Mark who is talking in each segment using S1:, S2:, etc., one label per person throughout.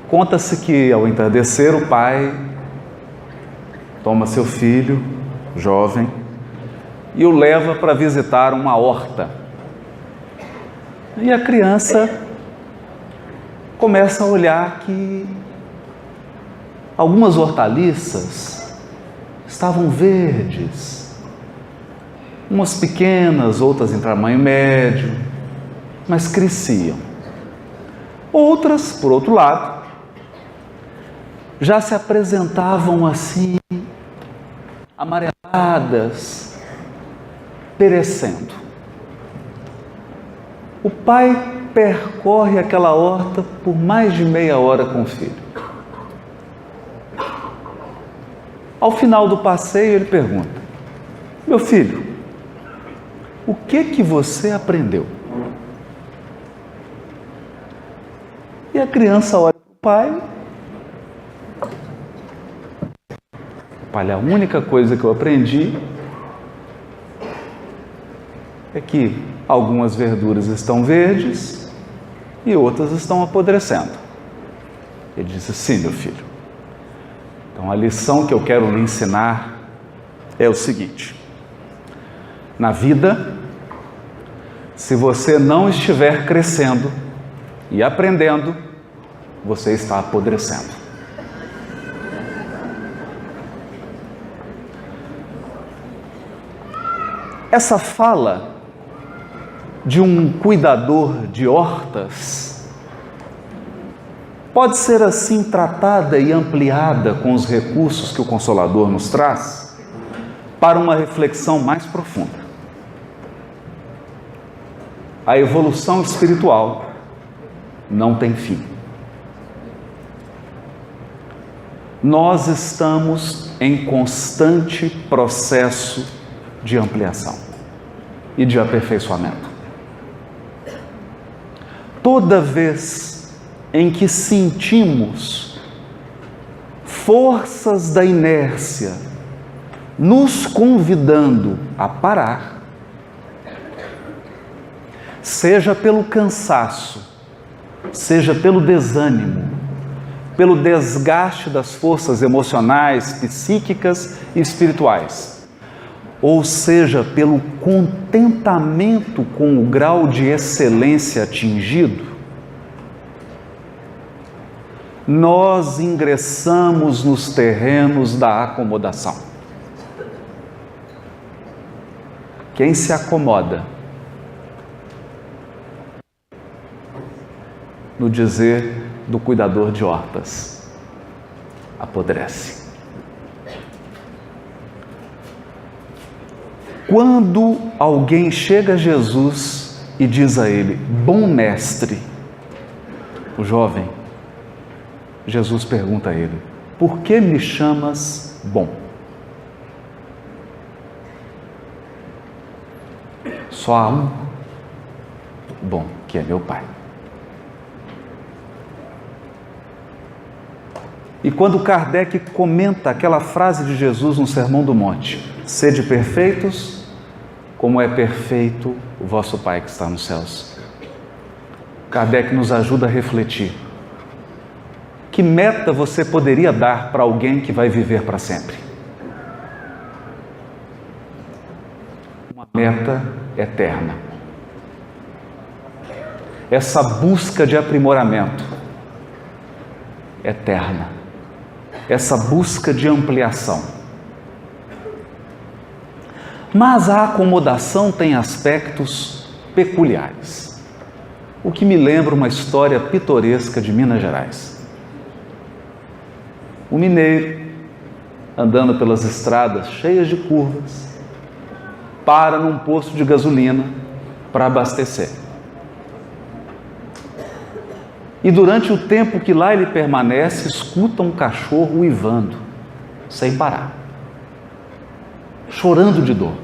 S1: Conta-se que, ao entardecer, o pai toma seu filho, jovem, e o leva para visitar uma horta. E a criança começa a olhar que algumas hortaliças estavam verdes, umas pequenas, outras em tamanho médio, mas cresciam. Outras, por outro lado, já se apresentavam assim, amareladas, perecendo. O pai percorre aquela horta por mais de meia hora com o filho. Ao final do passeio, ele pergunta: meu filho, o que você aprendeu? E a criança olha para o pai. Pai, a única coisa que eu aprendi é que algumas verduras estão verdes e outras estão apodrecendo. Ele disse: sim, meu filho. Então a lição que eu quero lhe ensinar é o seguinte: na vida, se você não estiver crescendo e aprendendo, você está apodrecendo. Essa fala de um cuidador de hortas pode ser assim tratada e ampliada com os recursos que o Consolador nos traz para uma reflexão mais profunda. A evolução espiritual não tem fim. Nós estamos em constante processo de ampliação e de aperfeiçoamento. Toda vez em que sentimos forças da inércia nos convidando a parar, seja pelo cansaço, seja pelo desânimo, pelo desgaste das forças emocionais, psíquicas e espirituais, ou seja, pelo contentamento com o grau de excelência atingido, nós ingressamos nos terrenos da acomodação. Quem se acomoda, no dizer do cuidador de hortas, apodrece. Quando alguém chega a Jesus e diz a ele: bom mestre, o jovem, Jesus pergunta a ele: por que me chamas bom? Só há um bom, que é meu Pai. E quando Kardec comenta aquela frase de Jesus no Sermão do Monte: sede perfeitos, como é perfeito o vosso Pai que está nos céus. Kardec nos ajuda a refletir. Que meta você poderia dar para alguém que vai viver para sempre? Uma meta eterna. Essa busca de aprimoramento eterna. Essa busca de ampliação. Mas a acomodação tem aspectos peculiares, o que me lembra uma história pitoresca de Minas Gerais. O mineiro, andando pelas estradas cheias de curvas, para num posto de gasolina para abastecer. E durante o tempo que lá ele permanece, escuta um cachorro uivando, sem parar, chorando de dor.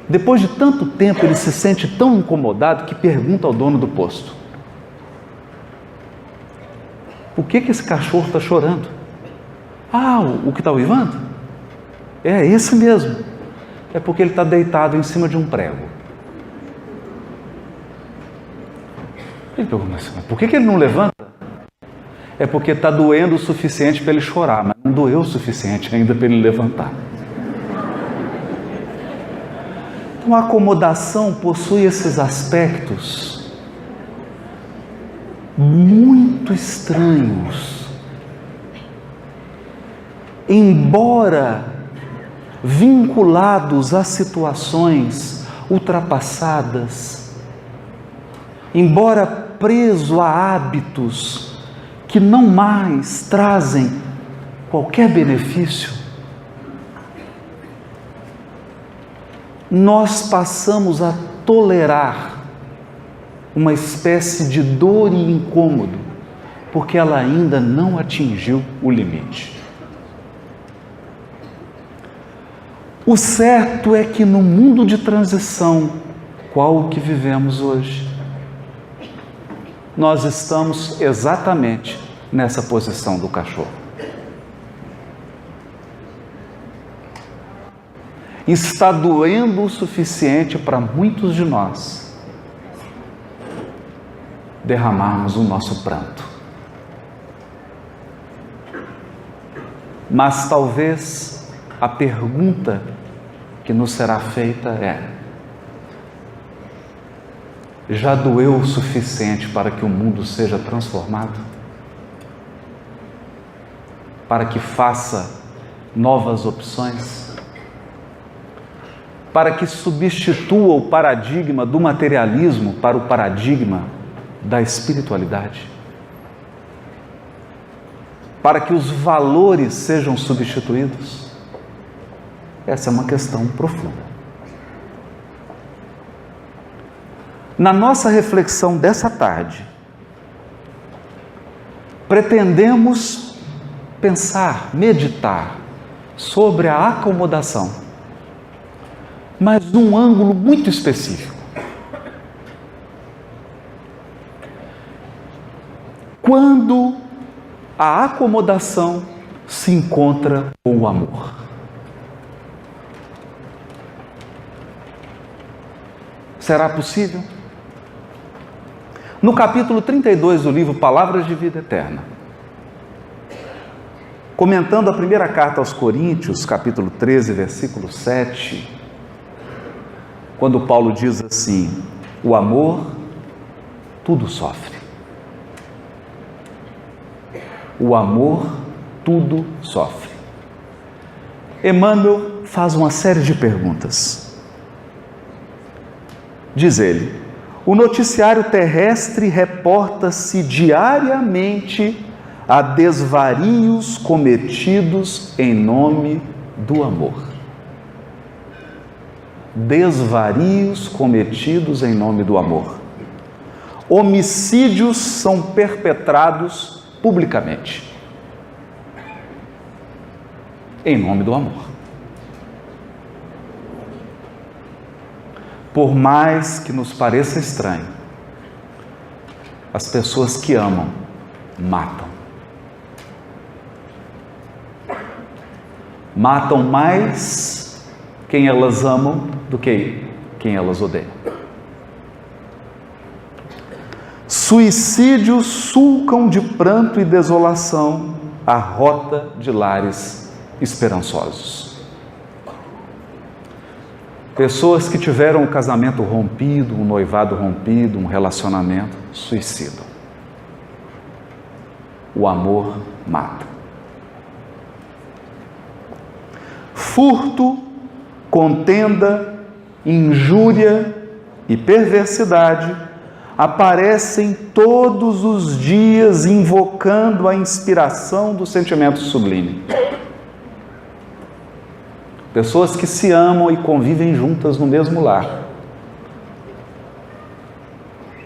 S1: Depois de tanto tempo, ele se sente tão incomodado que pergunta ao dono do posto: por que esse cachorro está chorando? Ah, o que está uivando? É esse mesmo. É porque ele está deitado em cima de um prego. Ele perguntou, mas por que ele não levanta? É porque está doendo o suficiente para ele chorar, mas não doeu o suficiente ainda para ele levantar. Então a acomodação possui esses aspectos muito estranhos. Embora vinculados a situações ultrapassadas, embora preso a hábitos que não mais trazem qualquer benefício, nós passamos a tolerar uma espécie de dor e incômodo, porque ela ainda não atingiu o limite. O certo é que no mundo de transição, qual o que vivemos hoje, nós estamos exatamente nessa posição do cachorro. Está doendo o suficiente para muitos de nós derramarmos o nosso pranto. Mas talvez a pergunta que nos será feita é: já doeu o suficiente para que o mundo seja transformado? Para que faça novas opções? Para que substitua o paradigma do materialismo para o paradigma da espiritualidade? Para que os valores sejam substituídos? Essa é uma questão profunda. Na nossa reflexão dessa tarde, pretendemos pensar, meditar sobre a acomodação, mas num ângulo muito específico. Quando a acomodação se encontra com o amor. Será possível? No capítulo 32 do livro Palavras de Vida Eterna, comentando a primeira carta aos Coríntios, capítulo 13, versículo 7, quando Paulo diz assim: o amor tudo sofre. O amor tudo sofre. Emmanuel faz uma série de perguntas. Diz ele: o noticiário terrestre reporta-se diariamente a desvarios cometidos em nome do amor. Desvarios cometidos em nome do amor. Homicídios são perpetrados publicamente em nome do amor. Por mais que nos pareça estranho, as pessoas que amam, matam. Matam mais quem elas amam do que quem elas odeiam. Suicídios sulcam de pranto e desolação a rota de lares esperançosos. Pessoas que tiveram o casamento rompido, um noivado rompido, um relacionamento, suicidam. O amor mata. Furto, contenda, injúria e perversidade aparecem todos os dias invocando a inspiração do sentimento sublime. Pessoas que se amam e convivem juntas no mesmo lar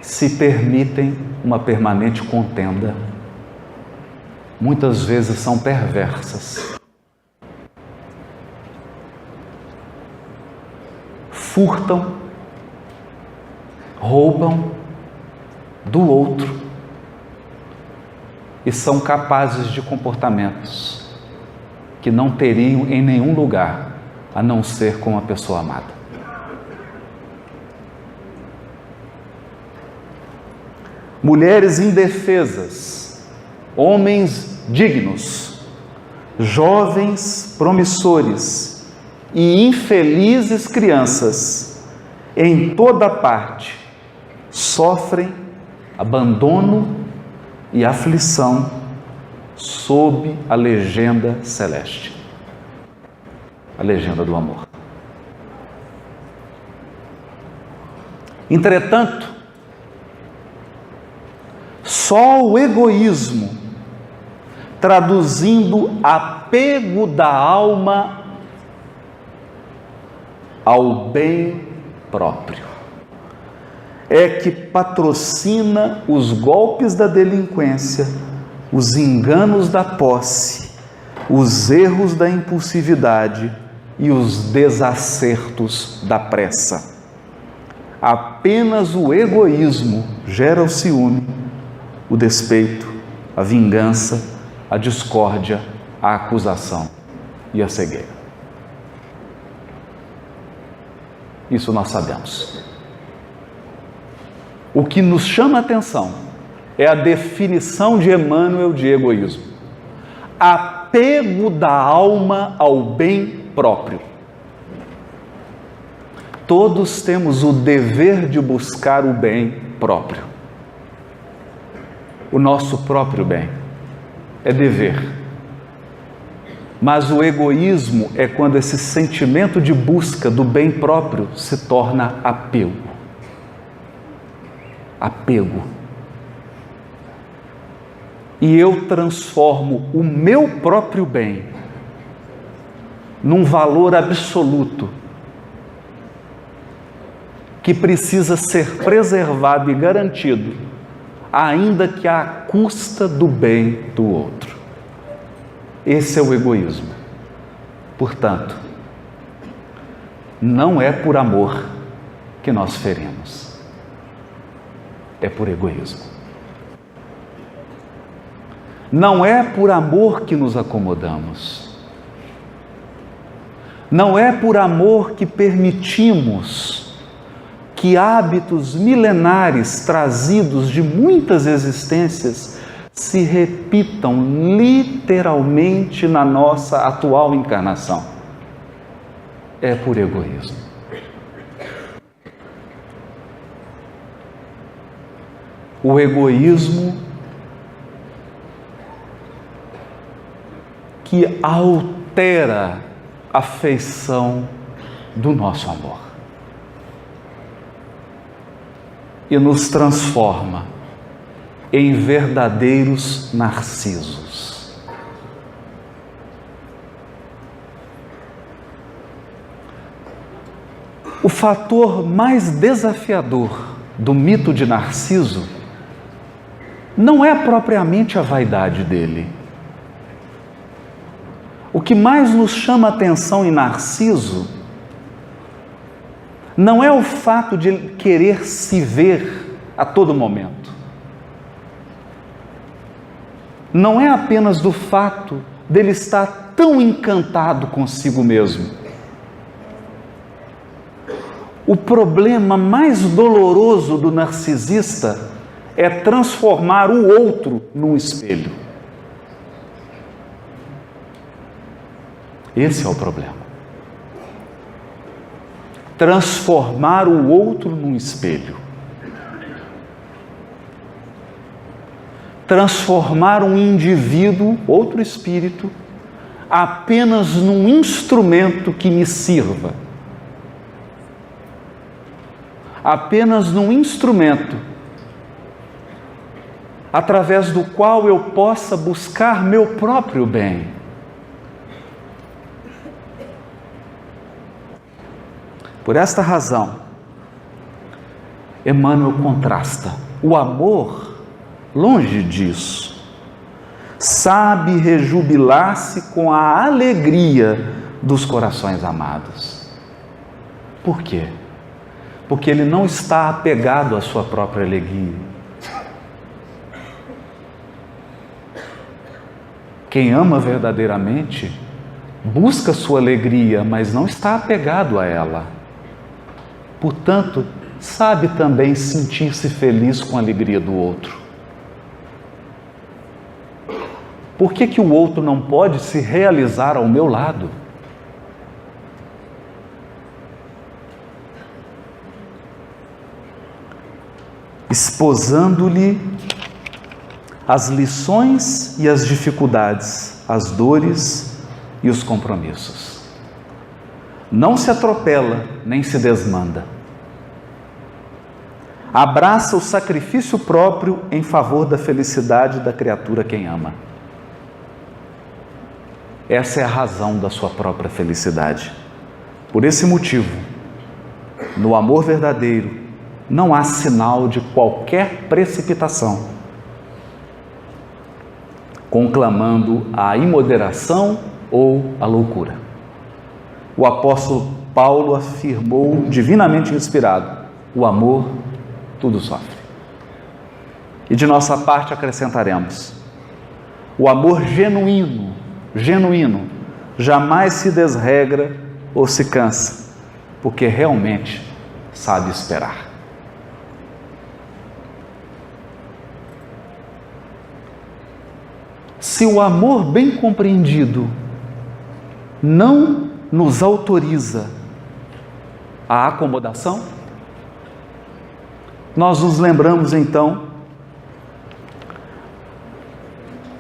S1: se permitem uma permanente contenda. Muitas vezes são perversas. Furtam, roubam do outro e são capazes de comportamentos que não teriam em nenhum lugar a não ser com a pessoa amada. mulheres indefesas, homens dignos, jovens promissores e infelizes crianças, em toda parte, sofrem abandono e aflição sob a legenda celeste, a legenda do amor. Entretanto, só o egoísmo, traduzindo apego da alma ao bem próprio, é que patrocina os golpes da delinquência, os enganos da posse, os erros da impulsividade e os desacertos da pressa. Apenas o egoísmo gera o ciúme, o despeito, a vingança, a discórdia, a acusação e a cegueira. Isso nós sabemos. O que nos chama a atenção é a definição de Emmanuel de egoísmo: apego da alma ao bem próprio. Todos temos o dever de buscar o bem próprio. O nosso próprio bem é dever. Mas o egoísmo é quando esse sentimento de busca do bem próprio se torna apego. Apego. E eu transformo o meu próprio bem num valor absoluto que precisa ser preservado e garantido, ainda que à custa do bem do outro. Esse é o egoísmo. Portanto, não é por amor que nós ferimos, é por egoísmo. Não é por amor que nos acomodamos, não é por amor que permitimos que hábitos milenares trazidos de muitas existências se repitam literalmente na nossa atual encarnação. É por egoísmo. O egoísmo que altera a feição do nosso amor e nos transforma em verdadeiros narcisos. O fator mais desafiador do mito de Narciso não é propriamente a vaidade dele. O que mais nos chama a atenção em Narciso não é o fato de ele querer se ver a todo momento. Não é apenas do fato dele estar tão encantado consigo mesmo. O problema mais doloroso do narcisista é transformar o outro num espelho. Esse é o problema. Transformar o outro num espelho. Transformar um indivíduo, outro espírito, apenas num instrumento que me sirva. Apenas num instrumento através do qual eu possa buscar meu próprio bem. Por esta razão, Emmanuel contrasta. O amor, longe disso, sabe rejubilar-se com a alegria dos corações amados. Por quê? Porque ele não está apegado à sua própria alegria. Quem ama verdadeiramente busca sua alegria, mas não está apegado a ela. Portanto, sabe também sentir-se feliz com a alegria do outro. Por que que o outro não pode se realizar ao meu lado? Esposando-lhe as lições e as dificuldades, as dores e os compromissos. Não se atropela, nem se desmanda. Abraça o sacrifício próprio em favor da felicidade da criatura quem ama. Essa é a razão da sua própria felicidade. Por esse motivo, no amor verdadeiro, não há sinal de qualquer precipitação, conclamando a imoderação ou a loucura. O apóstolo Paulo afirmou, divinamente inspirado, o amor tudo sofre. E de nossa parte acrescentaremos, o amor genuíno, jamais se desregra ou se cansa, porque realmente sabe esperar. Se o amor bem compreendido não nos autoriza a acomodação, nós nos lembramos então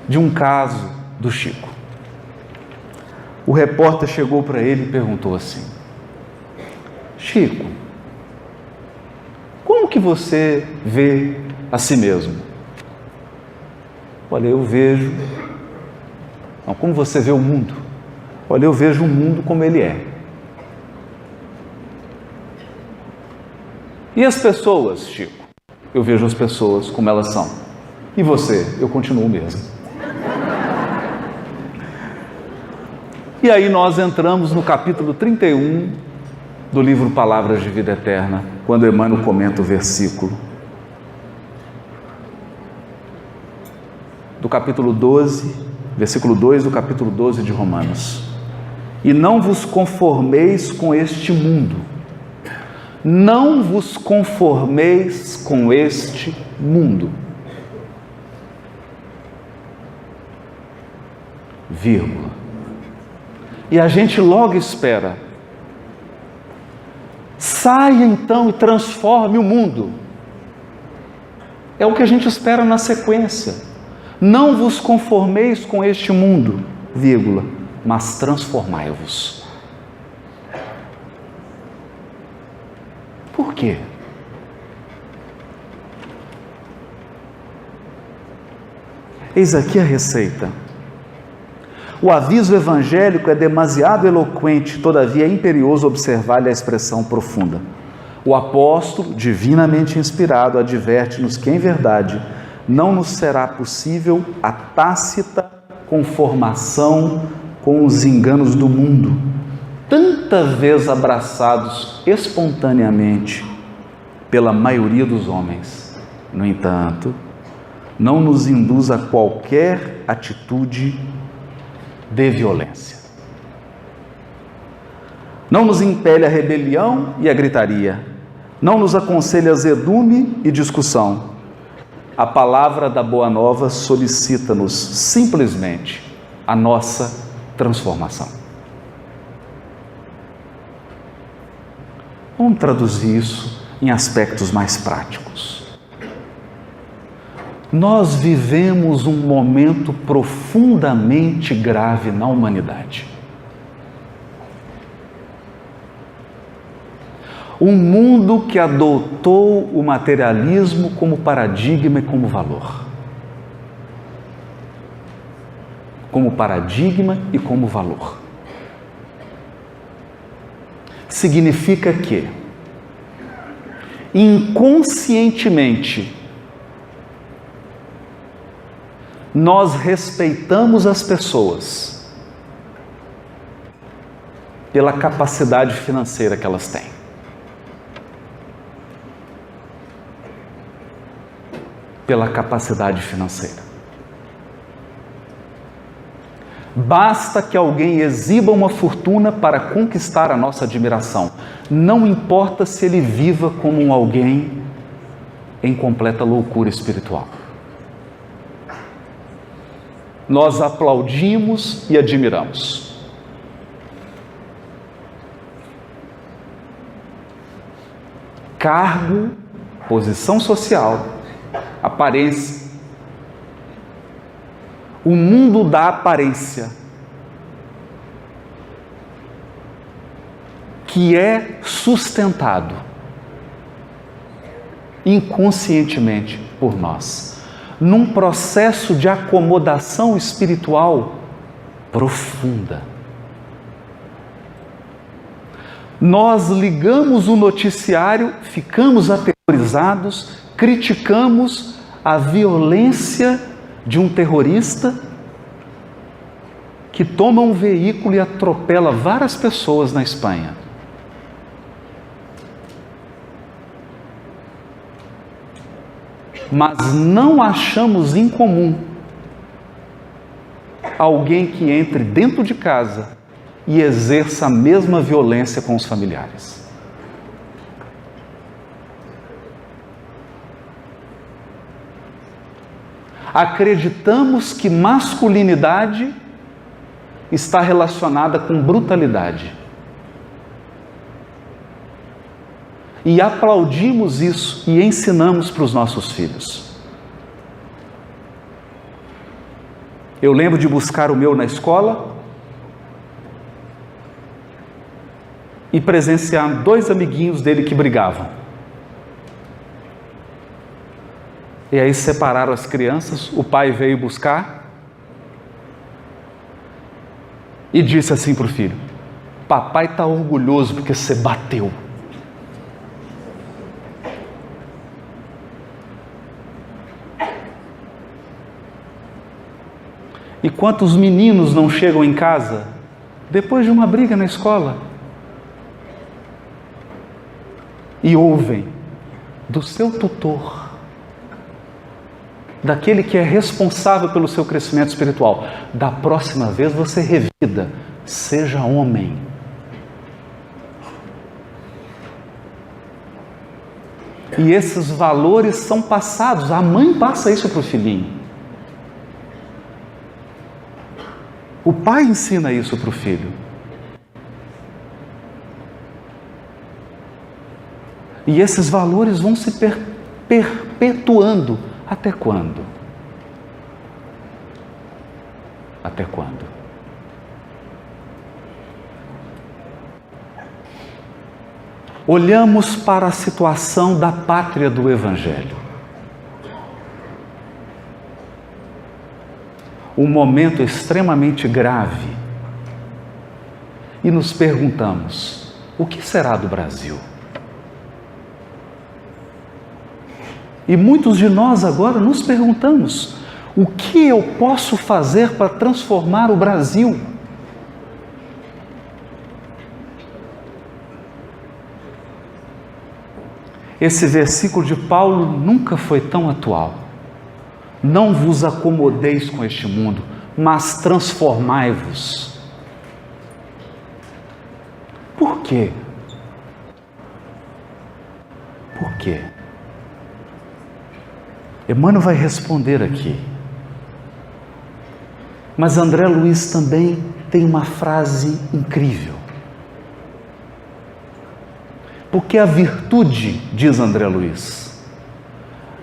S1: de um caso do Chico. O repórter chegou para ele e perguntou assim: Chico, como que você vê a si mesmo? Olha, eu vejo... Não, como você vê o mundo? Olha, eu vejo o mundo como ele é. E as pessoas, Chico? Eu vejo as pessoas como elas são. E você? Eu continuo mesmo. E aí nós entramos no capítulo 31 do livro Palavras de Vida Eterna, quando Emmanuel comenta o versículo. Do capítulo 12, versículo 2 do capítulo 12 de Romanos. E não vos conformeis com este mundo. Não vos conformeis com este mundo. Vírgula. E a gente logo espera. Saia então e transforme o mundo. É o que a gente espera na sequência. Não vos conformeis com este mundo, vírgula, mas transformai-vos. Por quê? Eis aqui a receita. O aviso evangélico é demasiado eloquente, todavia é imperioso observar-lhe a expressão profunda. O apóstolo, divinamente inspirado, adverte-nos que, em verdade, não nos será possível a tácita conformação com os enganos do mundo, tanta vez abraçados espontaneamente pela maioria dos homens. No entanto, não nos induz a qualquer atitude de violência. Não nos impele a rebelião e a gritaria. Não nos aconselha azedume e discussão. A palavra da Boa Nova solicita-nos simplesmente a nossa transformação. Vamos traduzir isso em aspectos mais práticos. Nós vivemos um momento profundamente grave na humanidade. Um mundo que adotou o materialismo como paradigma e como valor. Como paradigma e como valor. Significa que, inconscientemente, nós respeitamos as pessoas pela capacidade financeira que elas têm. Pela capacidade financeira. Basta que alguém exiba uma fortuna para conquistar a nossa admiração. Não importa se ele viva como um alguém em completa loucura espiritual. Nós aplaudimos e admiramos. Cargo, posição social, aparência. O mundo da aparência, que é sustentado inconscientemente por nós, num processo de acomodação espiritual profunda. Nós ligamos o noticiário, ficamos aterrorizados, criticamos a violência de um terrorista que toma um veículo e atropela várias pessoas na Espanha. Mas não achamos incomum alguém que entre dentro de casa e exerça a mesma violência com os familiares. Acreditamos que masculinidade está relacionada com brutalidade. E aplaudimos isso e ensinamos para os nossos filhos. Eu lembro de buscar o meu na escola e presenciar 2 amiguinhos dele que brigavam. E aí separaram as crianças, o pai veio buscar e disse assim para o filho: papai está orgulhoso porque você bateu. E quantos meninos não chegam em casa depois de uma briga na escola e ouvem do seu tutor, daquele que é responsável pelo seu crescimento espiritual: da próxima vez você revida, seja homem. E esses valores são passados, a mãe passa isso para o filhinho. O pai ensina isso para o filho. E esses valores vão se perpetuando. Até quando? Até quando? Olhamos para a situação da pátria do Evangelho. Um momento extremamente grave. E nos perguntamos: o que será do Brasil? E muitos de nós agora nos perguntamos: o que eu posso fazer para transformar o Brasil? Esse versículo de Paulo nunca foi tão atual. Não vos acomodeis com este mundo, mas transformai-vos. Por quê? Por quê? Emmanuel vai responder aqui. Mas André Luiz também tem uma frase incrível. Porque a virtude, diz André Luiz,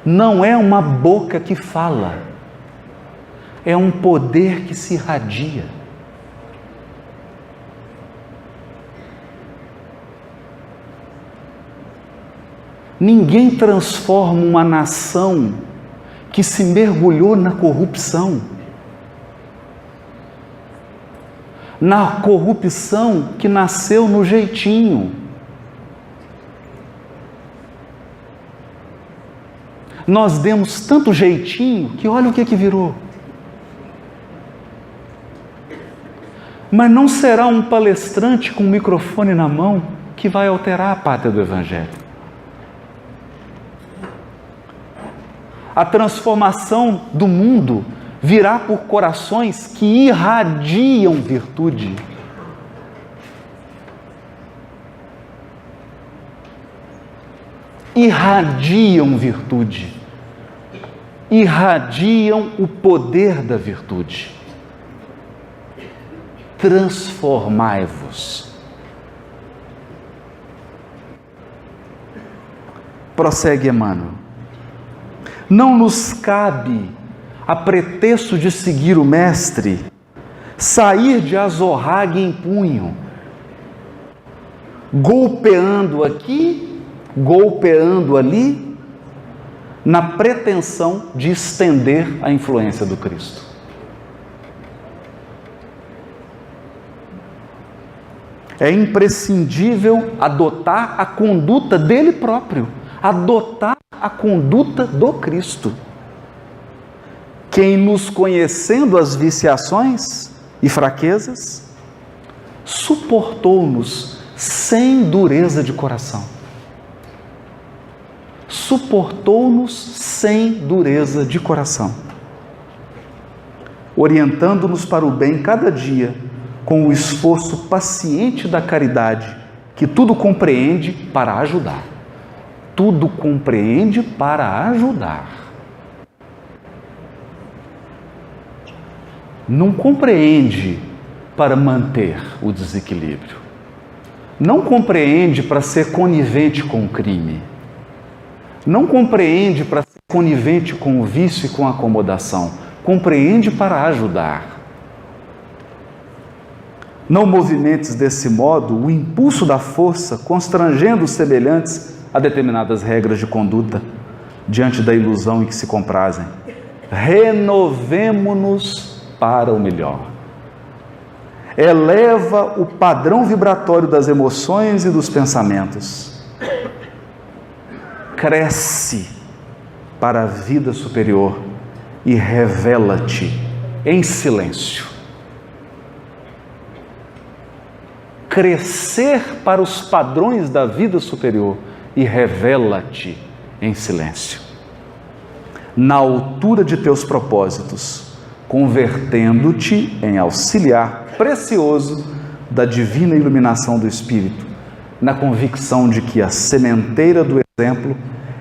S1: não é uma boca que fala, é um poder que se irradia. Ninguém transforma uma nação que se mergulhou na corrupção. Na corrupção que nasceu no jeitinho. Nós demos tanto jeitinho que olha o que virou. Mas não será um palestrante com um microfone na mão que vai alterar a pátria do Evangelho. A transformação do mundo virá por corações que irradiam virtude. Irradiam virtude. Irradiam o poder da virtude. Transformai-vos. Prossegue Emmanuel. Não nos cabe, a pretexto de seguir o Mestre, sair de azorrague em punho, golpeando aqui, golpeando ali, na pretensão de estender a influência do Cristo. É imprescindível adotar a conduta dele próprio, adotar a conduta do Cristo. Quem, nos conhecendo as viciações e fraquezas, suportou-nos sem dureza de coração. Suportou-nos sem dureza de coração, orientando-nos para o bem cada dia, com o esforço paciente da caridade, que tudo compreende para ajudar. Tudo compreende para ajudar. Não compreende para manter o desequilíbrio. Não compreende para ser conivente com o crime. Não compreende para ser conivente com o vício e com a acomodação. Compreende para ajudar. Não movimentes desse modo o impulso da força, constrangendo os semelhantes a determinadas regras de conduta, diante da ilusão em que se comprazem. Renovemo-nos para o melhor. Eleva o padrão vibratório das emoções e dos pensamentos. Cresce para a vida superior e revela-te em silêncio. Crescer para os padrões da vida superior e revela-te em silêncio. Na altura de teus propósitos, convertendo-te em auxiliar precioso da divina iluminação do Espírito, na convicção de que a sementeira do exemplo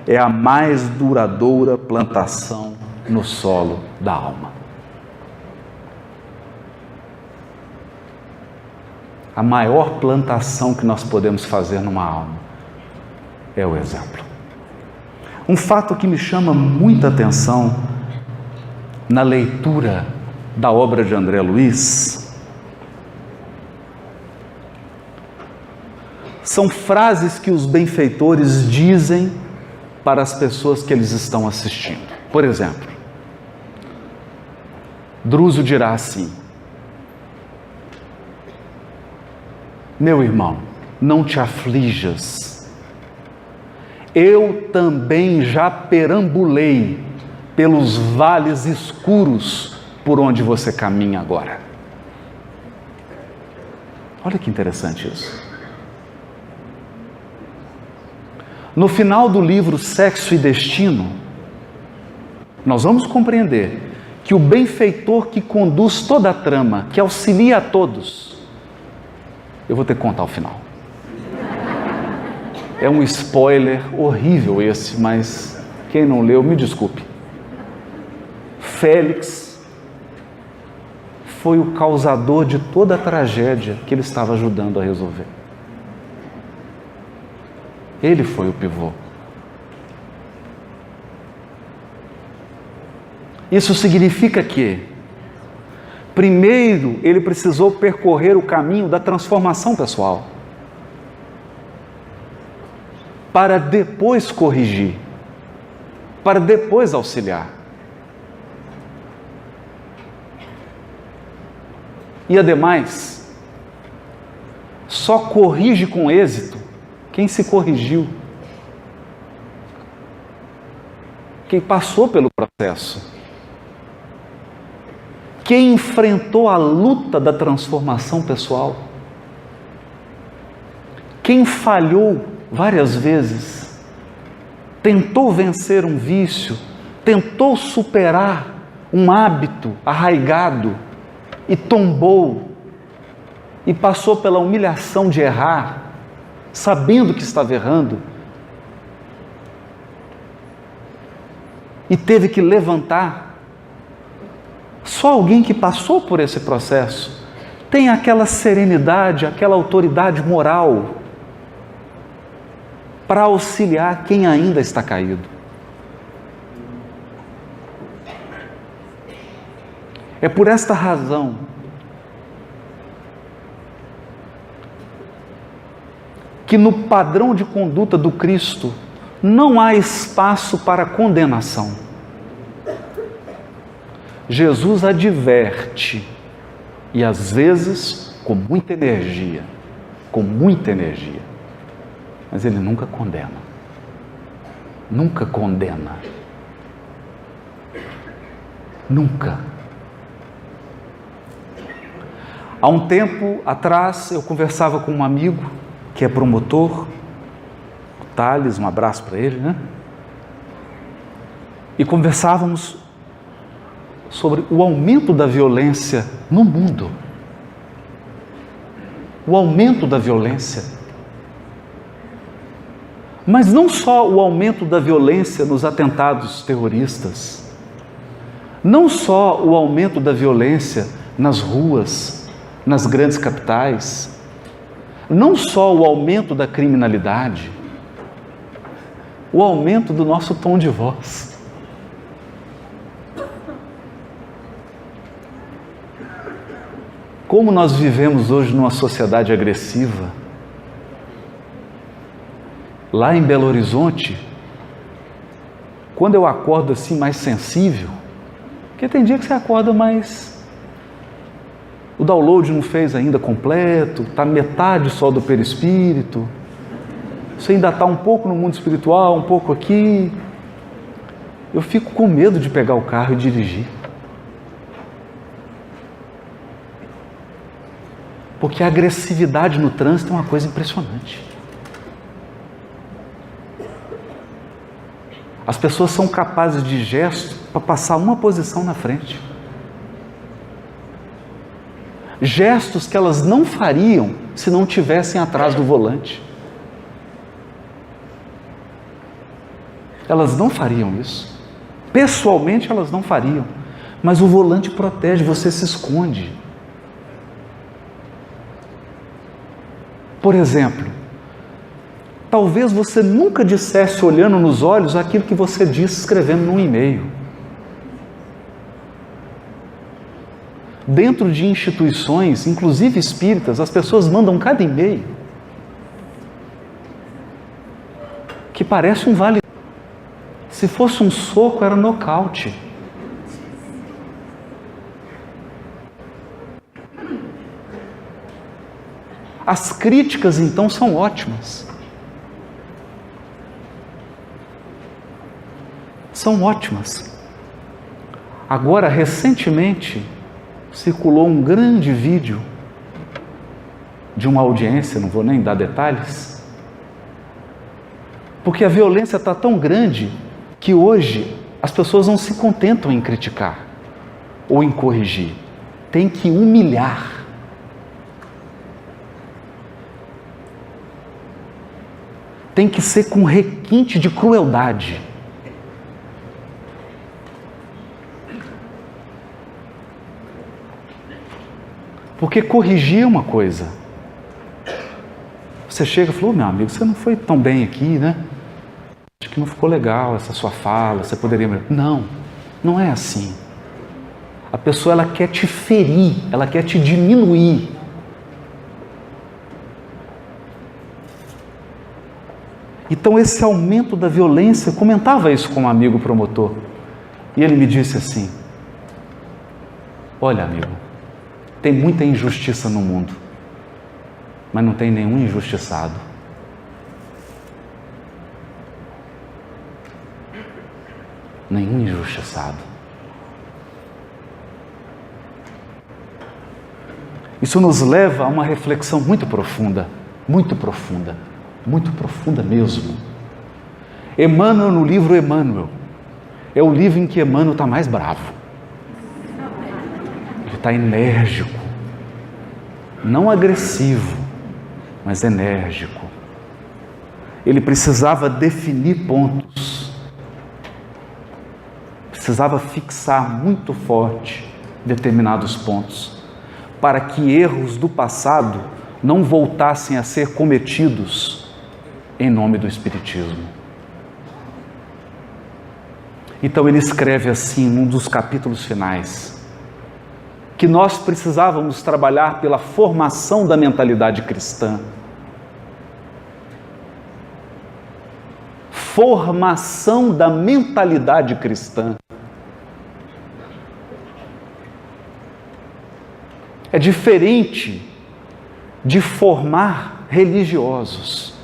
S1: é a mais duradoura plantação no solo da alma. A maior plantação que nós podemos fazer numa alma é o exemplo. Um fato que me chama muita atenção na leitura da obra de André Luiz são frases que os benfeitores dizem para as pessoas que eles estão assistindo. Por exemplo, Druso dirá assim: meu irmão, não te aflijas. Eu também já perambulei pelos vales escuros por onde você caminha agora. Olha que interessante isso. No final do livro Sexo e Destino, nós vamos compreender que o benfeitor que conduz toda a trama, que auxilia a todos, eu vou ter que contar o final. É um spoiler horrível esse, mas quem não leu, me desculpe. Félix foi o causador de toda a tragédia que ele estava ajudando a resolver. Ele foi o pivô. Isso significa que, primeiro, ele precisou percorrer o caminho da transformação pessoal, para depois corrigir, para depois auxiliar. E ademais, só corrige com êxito quem se corrigiu, quem passou pelo processo, quem enfrentou a luta da transformação pessoal, quem falhou várias vezes, tentou vencer um vício, tentou superar um hábito arraigado e tombou e passou pela humilhação de errar, sabendo que estava errando, e teve que levantar. Só alguém que passou por esse processo tem aquela serenidade, aquela autoridade moral para auxiliar quem ainda está caído. É por esta razão que no padrão de conduta do Cristo não há espaço para condenação. Jesus adverte, e às vezes com muita energia, mas ele nunca condena. Nunca condena. Nunca. Há um tempo atrás eu conversava com um amigo que é promotor, o Thales, um abraço para ele, né? E conversávamos sobre o aumento da violência no mundo. O aumento da violência. Mas não só o aumento da violência nos atentados terroristas, não só o aumento da violência nas ruas, nas grandes capitais, não só o aumento da criminalidade, o aumento do nosso tom de voz. Como nós vivemos hoje numa sociedade agressiva. Lá em Belo Horizonte, quando eu acordo assim mais sensível, porque tem dia que você acorda mais... O download não fez ainda completo, está metade só do perispírito, você ainda está um pouco no mundo espiritual, um pouco aqui. Eu fico com medo de pegar o carro e dirigir. Porque a agressividade no trânsito é uma coisa impressionante. As pessoas são capazes de gestos para passar uma posição na frente. Gestos que elas não fariam se não tivessem atrás do volante. Elas não fariam isso. Pessoalmente elas não fariam. Mas o volante protege, você se esconde. Por exemplo, talvez você nunca dissesse olhando nos olhos aquilo que você disse escrevendo num e-mail. Dentro de instituições, inclusive espíritas, as pessoas mandam cada e-mail que parece um vale. Se fosse um soco, era nocaute. As críticas, então, são ótimas. São ótimas. Agora, recentemente, circulou um grande vídeo de uma audiência, não vou nem dar detalhes, porque a violência está tão grande que hoje as pessoas não se contentam em criticar ou em corrigir, tem que humilhar. Tem que ser com requinte de crueldade. Porque corrigir é uma coisa. Você chega e fala, meu amigo, você não foi tão bem aqui, né? Acho que não ficou legal essa sua fala, você poderia... Não, não é assim. A pessoa, ela quer te ferir, ela quer te diminuir. Então esse aumento da violência, eu comentava isso com um amigo promotor, e ele me disse assim, olha amigo, tem muita injustiça no mundo, mas não tem nenhum injustiçado. Nenhum injustiçado. Isso nos leva a uma reflexão muito profunda, muito profunda, muito profunda mesmo. Emmanuel, no livro Emmanuel, é o livro em que Emmanuel está mais bravo. Ele está enérgico, não agressivo, mas enérgico. Ele precisava definir pontos, precisava fixar muito forte determinados pontos, para que erros do passado não voltassem a ser cometidos em nome do Espiritismo. Então ele escreve assim, num dos capítulos finais, que nós precisávamos trabalhar pela formação da mentalidade cristã. Formação da mentalidade cristã. É diferente de formar religiosos.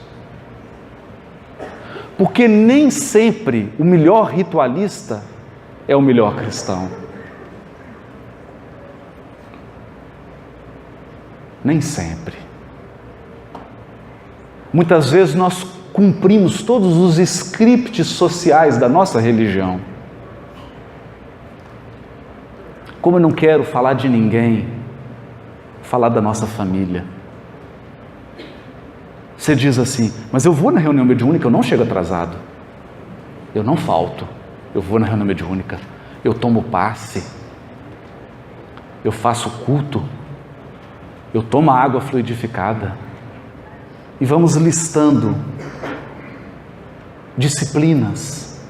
S1: Porque nem sempre o melhor ritualista é o melhor cristão. Nem sempre. Muitas vezes nós cumprimos todos os scripts sociais da nossa religião. Como eu não quero falar de ninguém, falar da nossa família. Você diz assim, mas eu vou na reunião mediúnica, eu não chego atrasado. Eu não falto. Eu vou na reunião mediúnica, eu tomo passe, eu faço culto, eu tomo água fluidificada. E vamos listando disciplinas.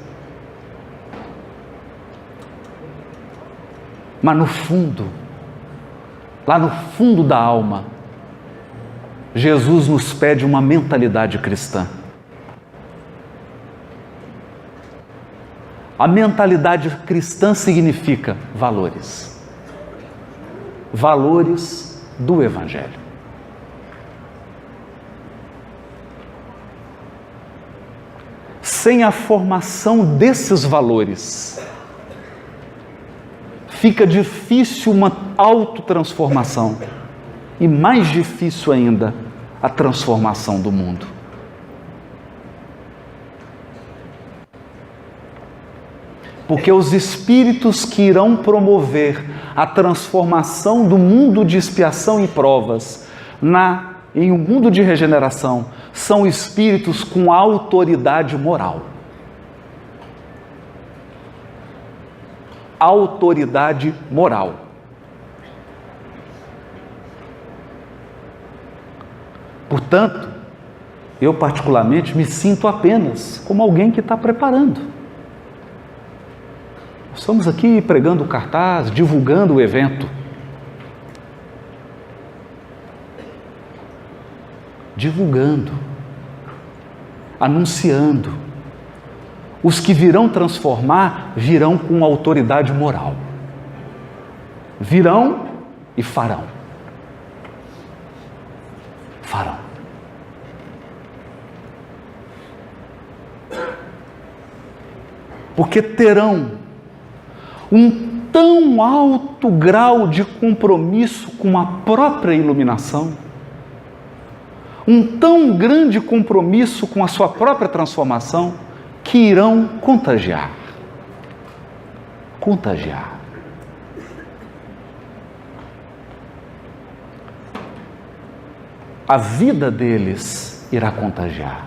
S1: Mas no fundo, lá no fundo da alma, Jesus nos pede uma mentalidade cristã. A mentalidade cristã significa valores. Valores do Evangelho. Sem a formação desses valores, fica difícil uma autotransformação e mais difícil ainda a transformação do mundo. Porque os espíritos que irão promover a transformação do mundo de expiação e provas em um mundo de regeneração são espíritos com autoridade moral. Autoridade moral. Portanto, eu particularmente me sinto apenas como alguém que está preparando. Estamos aqui pregando o cartaz, divulgando o evento. Divulgando, anunciando. Os que virão transformar, virão com autoridade moral. Virão e farão. Farão. Porque terão um tão alto grau de compromisso com a própria iluminação, um tão grande compromisso com a sua própria transformação, que irão contagiar. Contagiar. A vida deles irá contagiar.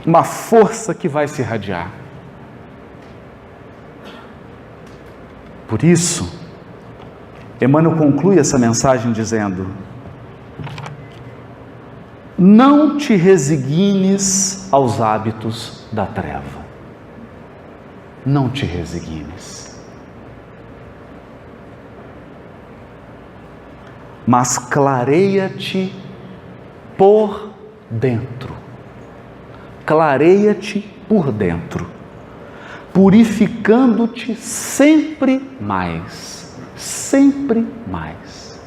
S1: Uma força que vai se irradiar. Por isso, Emmanuel conclui essa mensagem dizendo: não te resignes aos hábitos da treva. Não te resignes. Mas clareia-te por dentro. Clareia-te por dentro, purificando-te sempre mais, sempre mais.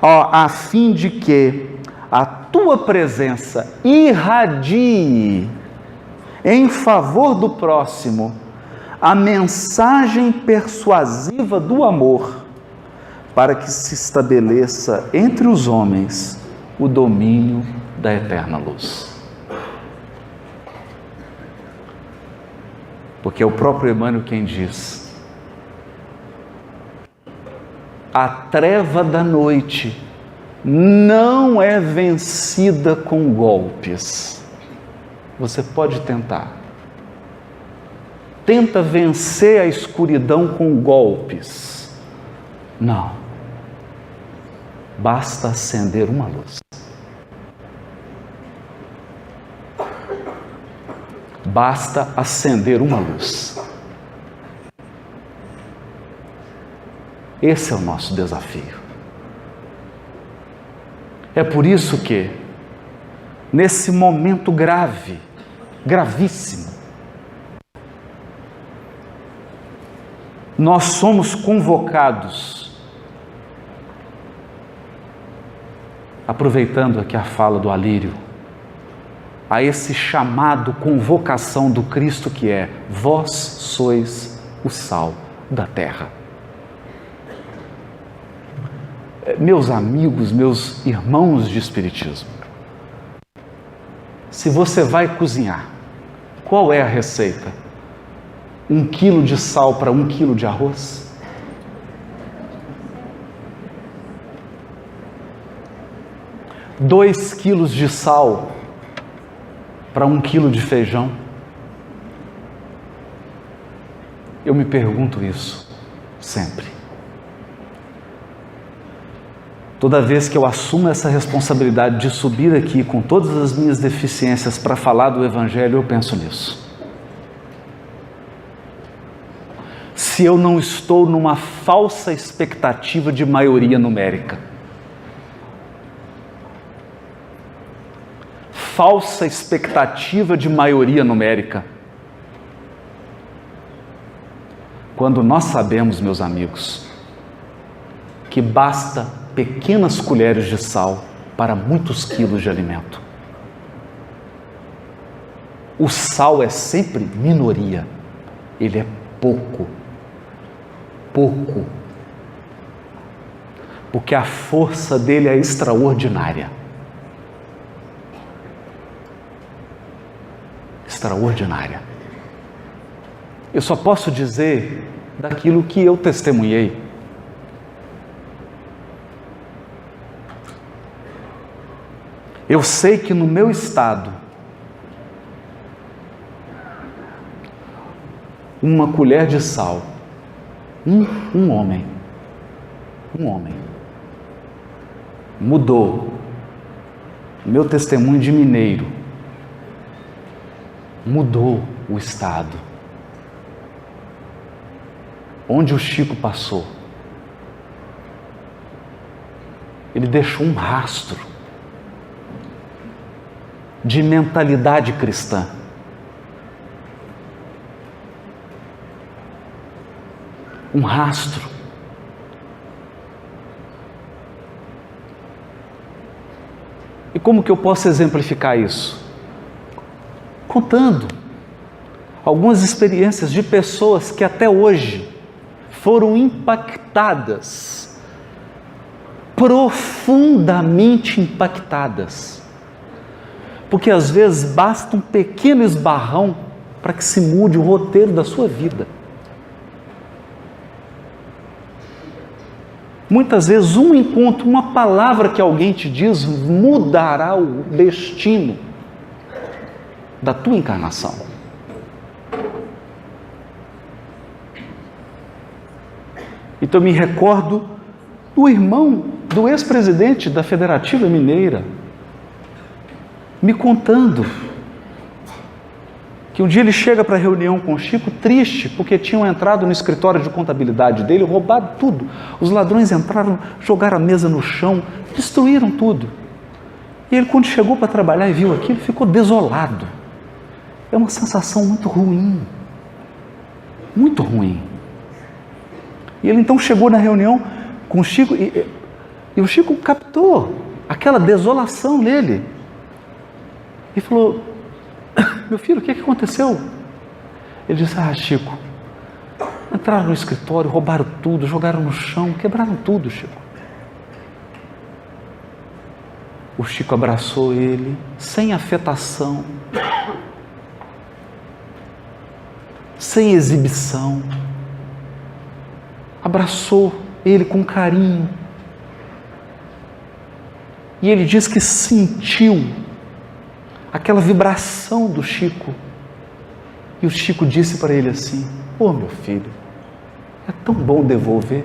S1: A fim de que a tua presença irradie em favor do próximo a mensagem persuasiva do amor, para que se estabeleça entre os homens o domínio da eterna luz. Porque é o próprio Emmanuel quem diz: a treva da noite não é vencida com golpes. Você pode tentar. Tenta vencer a escuridão com golpes. Não. Basta acender uma luz. Basta acender uma luz. Esse é o nosso desafio. É por isso que, nesse momento grave, gravíssimo, nós somos convocados, aproveitando aqui a fala do Alírio, a esse chamado, convocação do Cristo que é: vós sois o sal da terra. Meus amigos, meus irmãos de Espiritismo, se você vai cozinhar, qual é a receita? 1 quilo de sal para 1 quilo de arroz? Dois quilos de sal para 1 quilo de feijão? Eu me pergunto isso sempre. Toda vez que eu assumo essa responsabilidade de subir aqui com todas as minhas deficiências para falar do Evangelho, eu penso nisso. Se eu não estou numa falsa expectativa de maioria numérica. Falsa expectativa de maioria numérica. Quando nós sabemos, meus amigos, que basta pequenas colheres de sal para muitos quilos de alimento. O sal é sempre minoria, ele é pouco, porque a força dele é extraordinária. Extraordinária. Eu só posso dizer daquilo que eu testemunhei. Eu sei que no meu estado, uma colher de sal, um homem, mudou o meu testemunho de mineiro, mudou o estado. Onde o Chico passou, ele deixou um rastro de mentalidade cristã. Um rastro. E como que eu posso exemplificar isso? Contando algumas experiências de pessoas que até hoje foram impactadas, profundamente impactadas. Porque às vezes basta um pequeno esbarrão para que se mude o roteiro da sua vida. Muitas vezes um encontro, uma palavra que alguém te diz mudará o destino da tua encarnação. Então eu me recordo do irmão do ex-presidente da Federativa Mineira, me contando que um dia ele chega para a reunião com o Chico triste, porque tinham entrado no escritório de contabilidade dele, roubado tudo. Os ladrões entraram, jogaram a mesa no chão, destruíram tudo. E ele, quando chegou para trabalhar e viu aquilo, ficou desolado. É uma sensação muito ruim. Muito ruim. E ele então chegou na reunião com o Chico e o Chico captou aquela desolação nele. E falou: meu filho, o que aconteceu? Ele disse: Chico, entraram no escritório, roubaram tudo, jogaram no chão, quebraram tudo, Chico. O Chico abraçou ele, sem afetação, sem exibição. Abraçou ele com carinho. E ele diz que sentiu aquela vibração do Chico. E o Chico disse para ele assim: "Ô, meu filho, é tão bom devolver."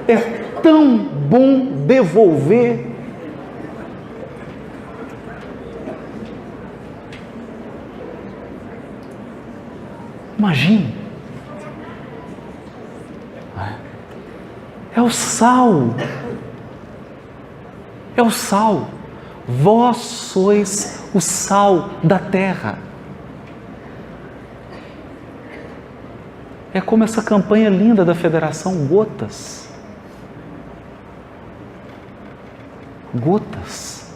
S1: É tão bom devolver. Imagine. É o sal. É o sal. Vós sois o sal da terra. É como essa campanha linda da Federação Gotas. Gotas.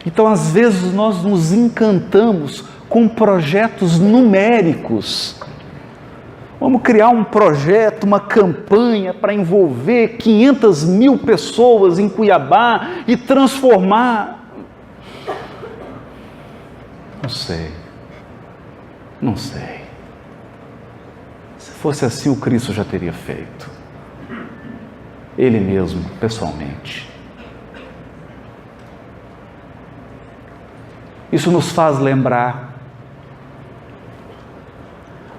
S1: Então, às vezes, nós nos encantamos com projetos numéricos. Vamos criar um projeto, uma campanha para envolver 500 mil pessoas em Cuiabá e transformar. Não sei. Se fosse assim, o Cristo já teria feito. Ele mesmo, pessoalmente. Isso nos faz lembrar,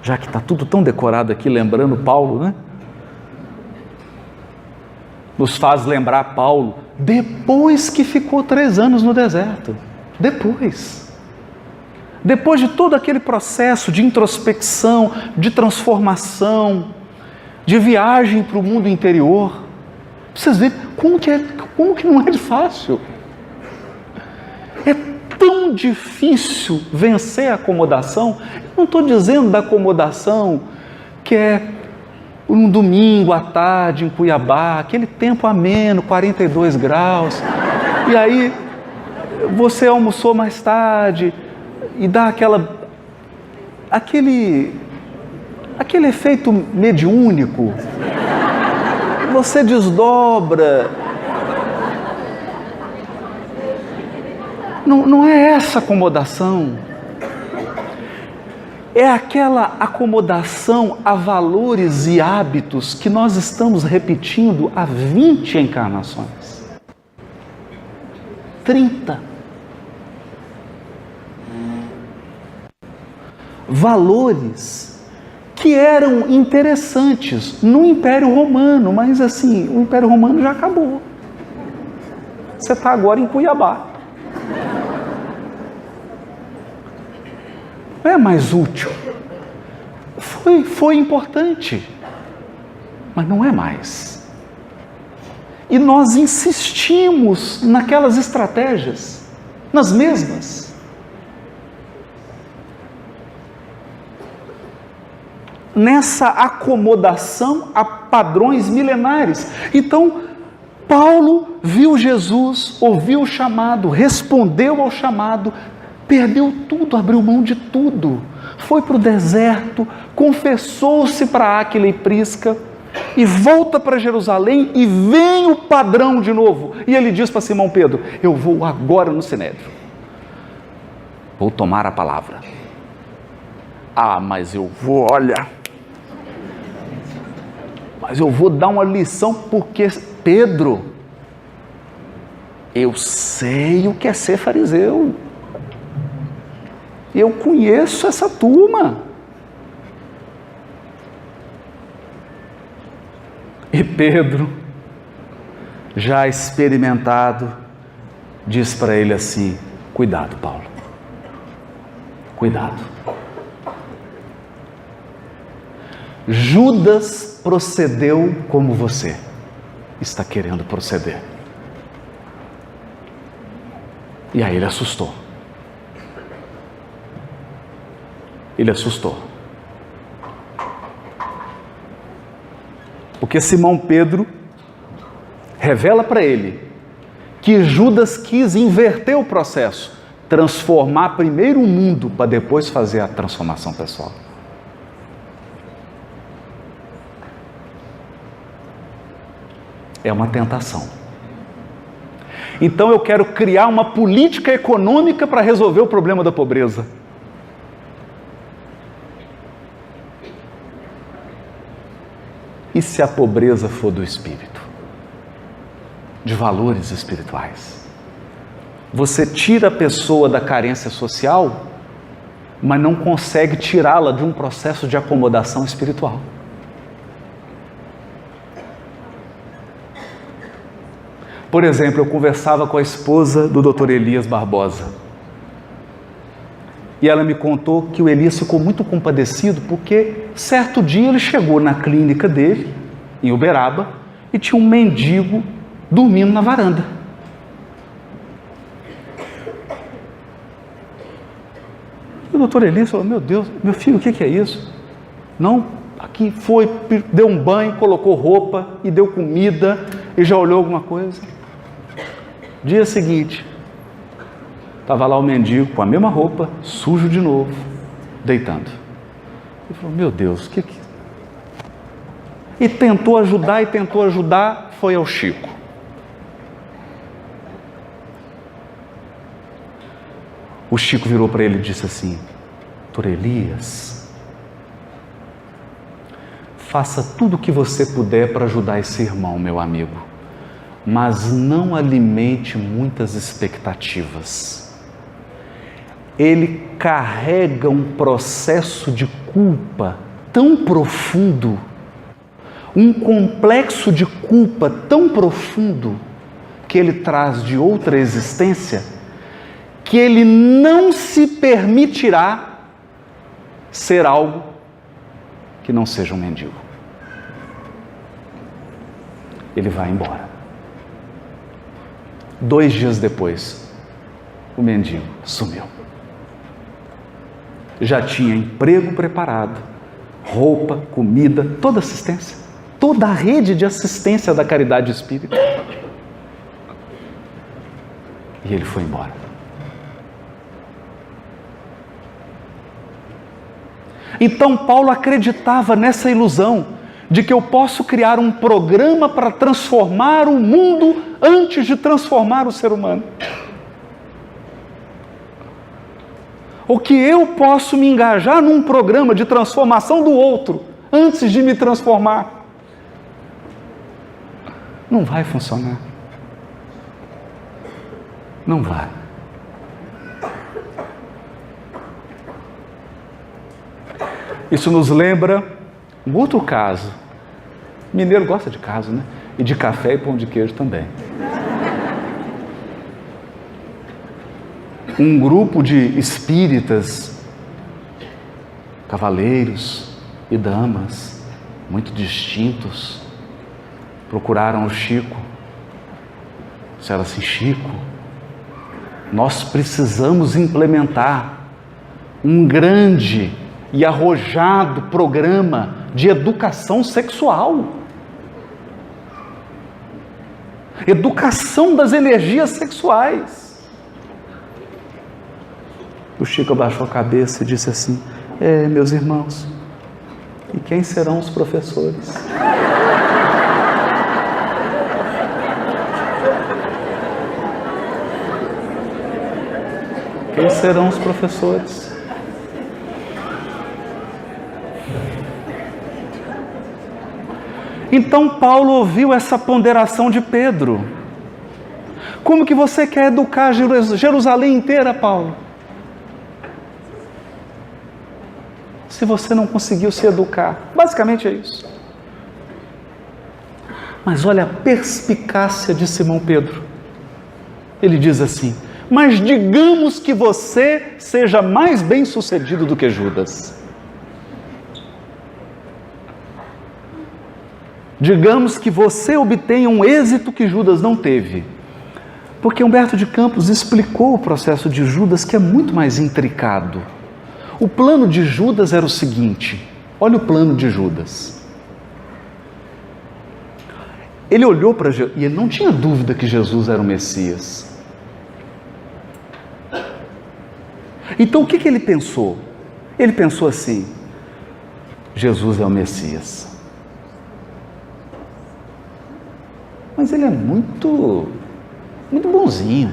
S1: já que está tudo tão decorado aqui, lembrando Paulo, né? Nos faz lembrar Paulo, depois que ficou 3 anos no deserto. Depois de todo aquele processo de introspecção, de transformação, de viagem para o mundo interior, vocês verem como que não é fácil. É tão difícil vencer a acomodação. Eu não estou dizendo da acomodação que é um domingo à tarde em Cuiabá, aquele tempo ameno, 42 graus, e aí você almoçou mais tarde e dá aquele efeito mediúnico, você desdobra. Não é essa acomodação. É aquela acomodação a valores e hábitos que nós estamos repetindo há 20 encarnações. 30. Valores que eram interessantes no Império Romano, mas assim, o Império Romano já acabou. Você está agora em Cuiabá. Não é mais útil. Foi importante, mas não é mais. E nós insistimos naquelas estratégias, nas mesmas. Nessa acomodação a padrões milenares. Então, Paulo viu Jesus, ouviu o chamado, respondeu ao chamado, perdeu tudo, abriu mão de tudo, foi para o deserto, confessou-se para Áquila e Prisca, e volta para Jerusalém, e vem o padrão de novo, e ele diz para Simão Pedro: eu vou agora no Sinédrio, vou tomar a palavra. Mas eu vou, mas eu vou dar uma lição, porque Pedro, eu sei o que é ser fariseu, eu conheço essa turma. E Pedro, já experimentado, diz para ele assim: cuidado, Paulo, cuidado. Judas procedeu como você está querendo proceder. E aí ele assustou. Ele assustou. Porque Simão Pedro revela para ele que Judas quis inverter o processo, transformar primeiro o mundo para depois fazer a transformação pessoal. É uma tentação. Então eu quero criar uma política econômica para resolver o problema da pobreza. E se a pobreza for do espírito? De valores espirituais? Você tira a pessoa da carência social, mas não consegue tirá-la de um processo de acomodação espiritual. Por exemplo, eu conversava com a esposa do Dr. Elias Barbosa. E ela me contou que o Elias ficou muito compadecido porque certo dia ele chegou na clínica dele, em Uberaba, e tinha um mendigo dormindo na varanda. E o Dr. Elias falou: meu Deus, meu filho, o que é isso? Não, aqui foi, deu um banho, colocou roupa e deu comida e já olhou alguma coisa. Dia seguinte, estava lá o mendigo com a mesma roupa, sujo de novo, deitando. Ele falou: meu Deus, o que? E tentou ajudar, foi ao Chico. O Chico virou para ele e disse assim: Dr. Elias, faça tudo o que você puder para ajudar esse irmão, meu amigo, mas não alimente muitas expectativas. Ele carrega um processo de culpa tão profundo, um complexo de culpa tão profundo, que ele traz de outra existência, que ele não se permitirá ser algo que não seja um mendigo. Ele vai embora. 2 dias depois, o mendigo sumiu. Já tinha emprego preparado, roupa, comida, toda assistência, toda a rede de assistência da caridade espírita. E ele foi embora. Então Paulo acreditava nessa ilusão de que eu posso criar um programa para transformar o mundo antes de transformar o ser humano. Ou que eu posso me engajar num programa de transformação do outro antes de me transformar. Não vai funcionar. Não vai. Isso nos lembra um outro caso. Mineiro gosta de caso, né? E de café e pão de queijo também. Um grupo de espíritas, cavaleiros e damas, muito distintos, procuraram o Chico. Disseram assim: Chico, nós precisamos implementar um grande e arrojado programa de educação sexual. Educação das energias sexuais. O Chico abaixou a cabeça e disse assim: meus irmãos, e quem serão os professores? Quem serão os professores? Então Paulo ouviu essa ponderação de Pedro. Como que você quer educar Jerusalém inteira, Paulo? Se você não conseguiu se educar. Basicamente é isso. Mas olha a perspicácia de Simão Pedro. Ele diz assim: mas digamos que você seja mais bem-sucedido do que Judas. Digamos que você obtenha um êxito que Judas não teve. Porque Humberto de Campos explicou o processo de Judas, que é muito mais intricado. O plano de Judas era o seguinte: olha o plano de Judas. Ele olhou para Jesus e ele não tinha dúvida que Jesus era o Messias. Então o que ele pensou? Ele pensou assim: Jesus é o Messias. mas ele é muito bonzinho.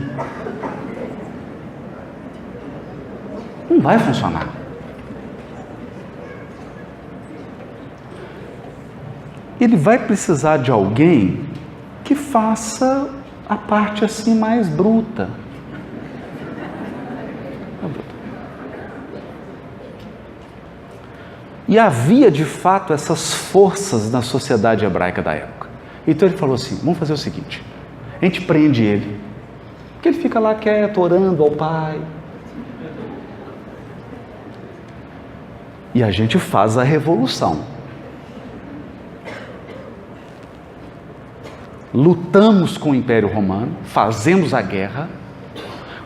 S1: Não vai funcionar. Ele vai precisar de alguém que faça a parte assim mais bruta. E havia de fato essas forças na sociedade hebraica da época. Então ele falou assim: vamos fazer o seguinte, a gente prende ele, porque ele fica lá quieto, orando ao Pai, e a gente faz a revolução. Lutamos com o Império Romano, fazemos a guerra,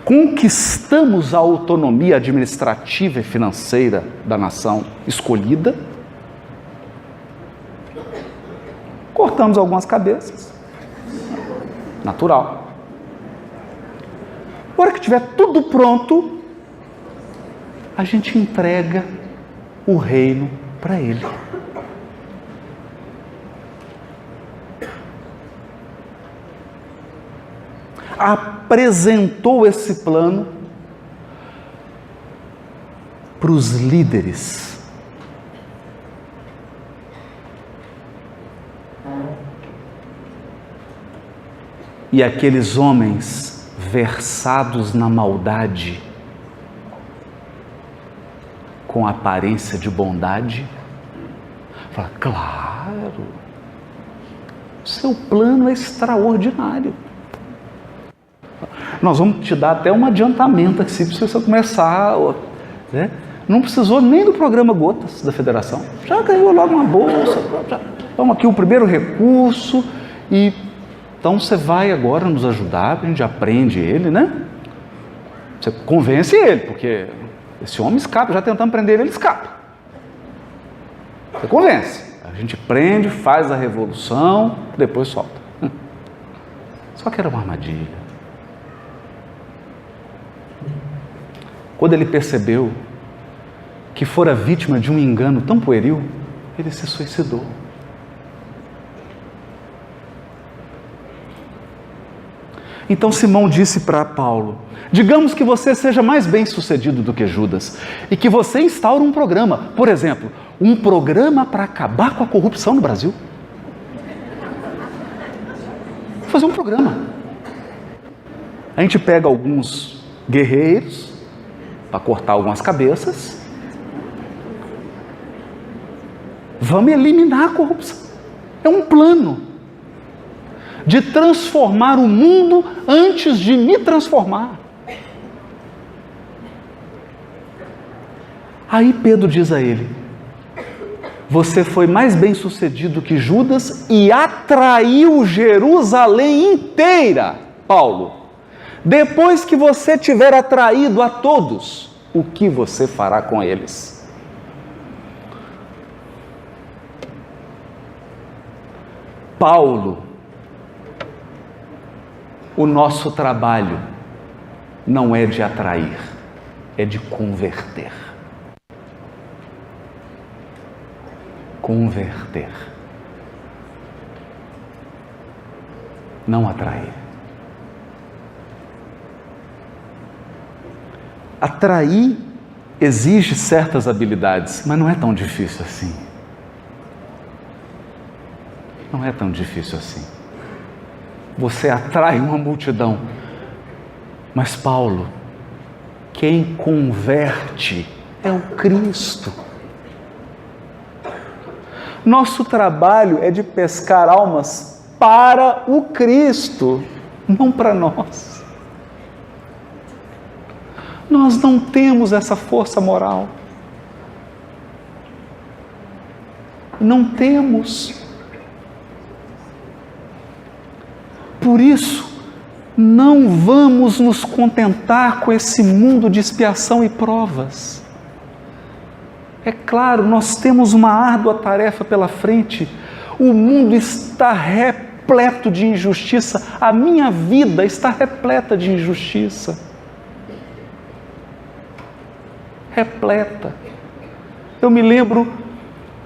S1: conquistamos a autonomia administrativa e financeira da nação escolhida, cortamos algumas cabeças, natural. Na hora que tiver tudo pronto, a gente entrega o reino para ele. Apresentou esse plano para os líderes. E aqueles homens versados na maldade, com aparência de bondade, fala: claro, seu plano é extraordinário. Nós vamos te dar até um adiantamento aqui, se você começar, né? Não precisou nem do programa Gotas da Federação, já ganhou logo uma bolsa, já, vamos aqui o primeiro recurso, e então você vai agora nos ajudar, a gente aprende ele, né? Você convence ele, porque esse homem escapa, já tentamos prender ele escapa. Você convence, a gente prende, faz a revolução, depois solta. Só que era uma armadilha. Quando ele percebeu que fora vítima de um engano tão pueril, ele se suicidou. Então Simão disse para Paulo: digamos que você seja mais bem-sucedido do que Judas e que você instaure um programa, por exemplo, um programa para acabar com a corrupção no Brasil. Vou fazer um programa. A gente pega alguns guerreiros para cortar algumas cabeças. Vamos eliminar a corrupção. É um plano de transformar o mundo antes de me transformar. Aí Pedro diz a ele: você foi mais bem-sucedido que Judas e atraiu Jerusalém inteira, Paulo. Depois que você tiver atraído a todos, o que você fará com eles? Paulo, o nosso trabalho não é de atrair, é de converter. Converter. Não atrair. Atrair exige certas habilidades, mas não é tão difícil assim. Não é tão difícil assim. Você atrai uma multidão. Mas Paulo, quem converte é o Cristo. Nosso trabalho é de pescar almas para o Cristo, não para nós. Nós não temos essa força moral. Não temos. Por isso, não vamos nos contentar com esse mundo de expiação e provas. É claro, nós temos uma árdua tarefa pela frente. O mundo está repleto de injustiça. A minha vida está repleta de injustiça. Repleta. Eu me lembro,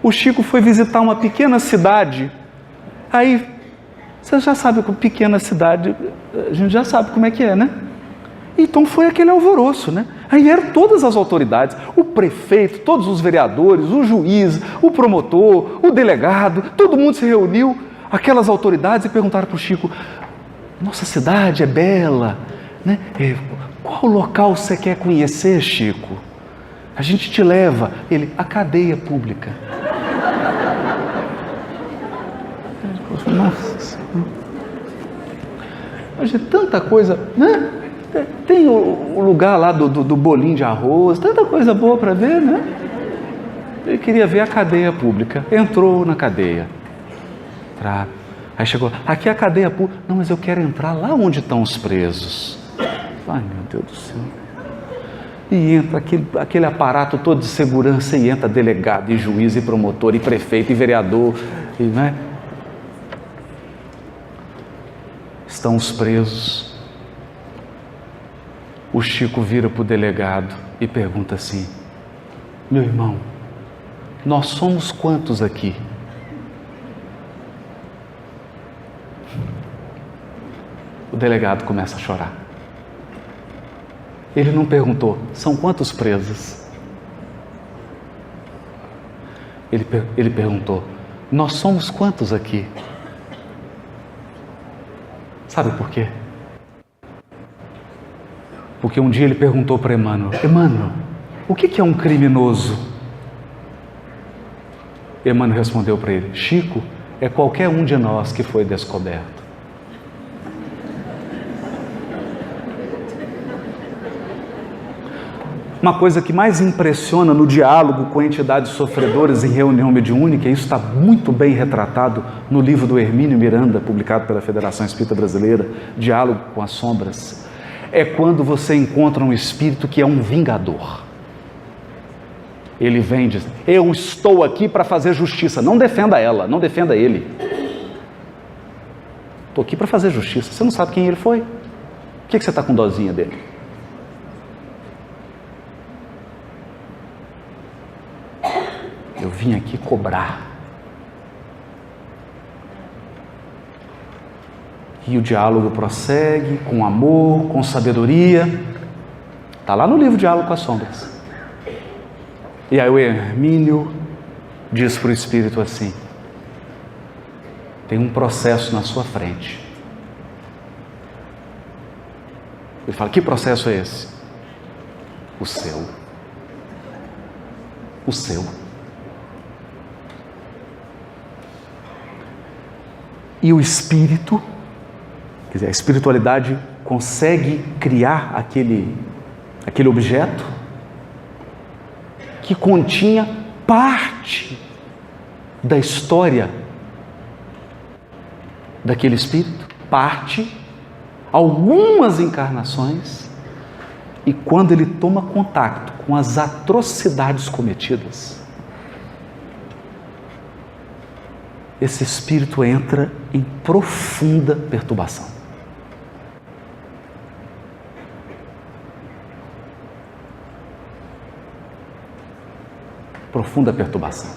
S1: o Chico foi visitar uma pequena cidade, aí Você já sabe que pequena cidade, a gente já sabe como é que é, né? Então foi aquele alvoroço, né? Aí eram todas as autoridades, o prefeito, todos os vereadores, o juiz, o promotor, o delegado, todo mundo se reuniu, aquelas autoridades, e perguntaram para o Chico: nossa cidade é bela, né? Qual local você quer conhecer, Chico? A gente te leva. Ele: a cadeia pública. Nossa Senhora. Hoje tanta coisa, né? Tem o lugar lá do bolinho de arroz, tanta coisa boa para ver, né? Ele queria ver a cadeia pública. Entrou na cadeia. Aí chegou: aqui é a cadeia pública. Não, mas eu quero entrar lá onde estão os presos. Ai, meu Deus do céu. E entra aquele aparato todo de segurança, e entra delegado, e juiz, e promotor, e prefeito, e vereador, e, né? Estão os presos. O Chico vira para o delegado e pergunta assim: meu irmão, nós somos quantos aqui? O delegado começa a chorar. Ele não perguntou: são quantos presos? Ele perguntou: nós somos quantos aqui? Sabe por quê? Porque um dia ele perguntou para Emmanuel: Emmanuel, o que é um criminoso? Emmanuel respondeu para ele: Chico, é qualquer um de nós que foi descoberto. Uma coisa que mais impressiona no diálogo com entidades sofredoras em reunião mediúnica, e isso está muito bem retratado no livro do Hermínio Miranda, publicado pela Federação Espírita Brasileira, Diálogo com as Sombras, é quando você encontra um espírito que é um vingador. Ele vem e diz: eu estou aqui para fazer justiça. Não defenda ela, não defenda ele. Estou aqui para fazer justiça. Você não sabe quem ele foi? Por que você está com dozinha dele? Eu vim aqui cobrar. E o diálogo prossegue com amor, com sabedoria. Está lá no livro Diálogo com as Sombras. E aí o Hermínio diz para o espírito assim: tem um processo na sua frente. Ele fala: que processo é esse? O seu. O seu. E o espírito, quer dizer, a espiritualidade consegue criar aquele objeto que continha parte da história daquele espírito, algumas encarnações, e quando ele toma contato com as atrocidades cometidas, esse espírito entra em profunda perturbação. Profunda perturbação.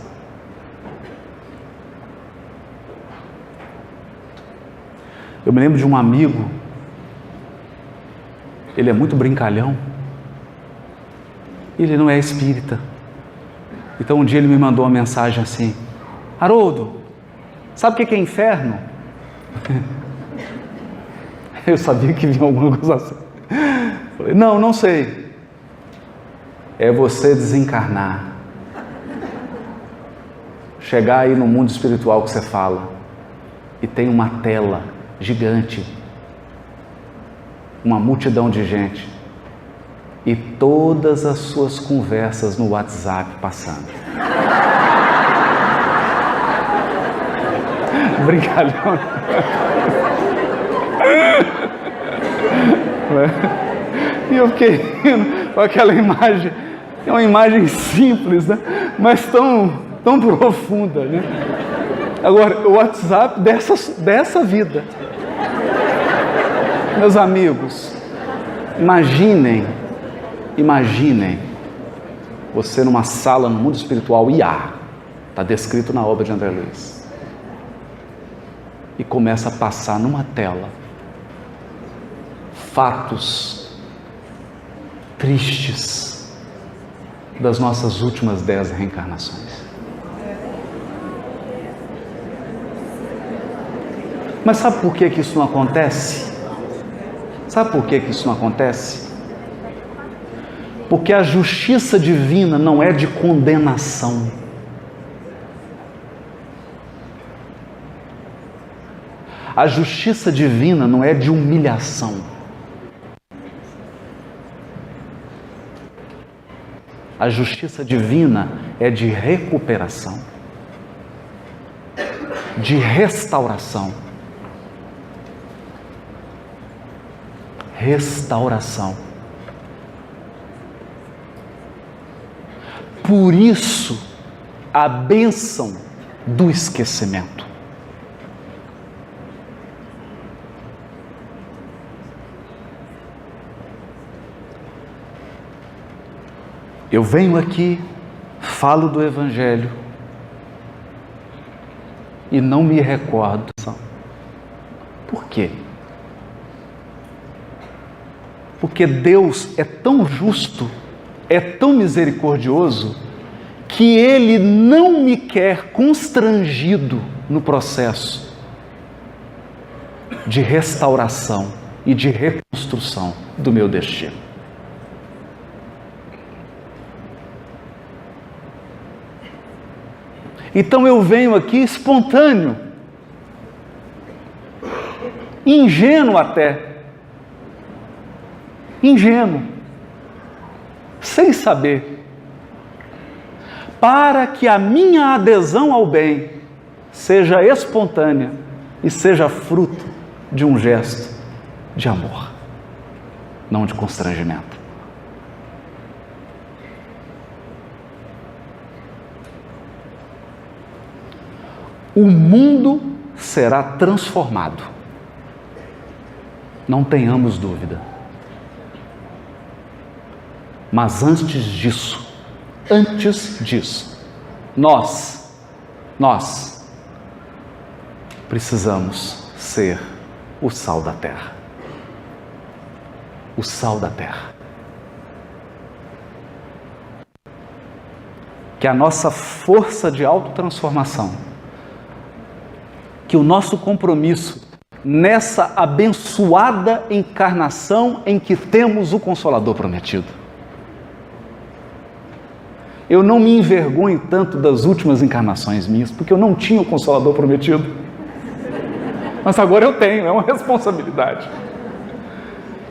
S1: Eu me lembro de um amigo, ele é muito brincalhão, ele não é espírita. Então um dia ele me mandou uma mensagem assim: Haroldo, sabe o que é inferno? Eu sabia que vinha alguma coisa assim. Falei: não sei. É você desencarnar, chegar aí no mundo espiritual que você fala, e tem uma tela gigante, uma multidão de gente, e todas as suas conversas no WhatsApp passando. Brincalhão. E eu fiquei rindo com aquela imagem. É uma imagem simples, né? Mas tão profunda, né? Agora, o WhatsApp dessa vida. Meus amigos, imaginem você numa sala no mundo espiritual IA, está descrito na obra de André Luiz. e começa a passar numa tela fatos tristes das nossas últimas 10 reencarnações. Mas sabe por que isso não acontece? Sabe por que isso não acontece? Porque a justiça divina não é de condenação. A justiça divina não é de humilhação. A justiça divina é de recuperação, de restauração. Restauração. Por isso, a bênção do esquecimento. Eu venho aqui, falo do Evangelho e não me recordo. Por quê? Porque Deus é tão justo, é tão misericordioso, que Ele não me quer constrangido no processo de restauração e de reconstrução do meu destino. Então eu venho aqui espontâneo, ingênuo até, ingênuo, sem saber, para que a minha adesão ao bem seja espontânea e seja fruto de um gesto de amor, não de constrangimento. O mundo será transformado, não tenhamos dúvida. Mas antes disso, nós precisamos ser o sal da terra. O sal da terra. Que a nossa força de autotransformação, que o nosso compromisso nessa abençoada encarnação em que temos o Consolador prometido. Eu não me envergonho tanto das últimas encarnações minhas, porque eu não tinha o Consolador prometido. Mas agora eu tenho, é uma responsabilidade.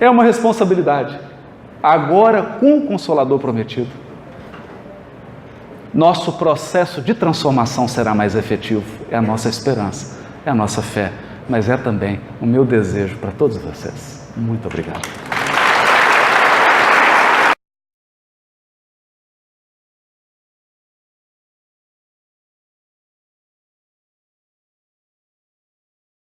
S1: É uma responsabilidade. Agora, com o Consolador prometido, nosso processo de transformação será mais efetivo. É a nossa esperança, é a nossa fé, mas é também o meu desejo para todos vocês. Muito obrigado.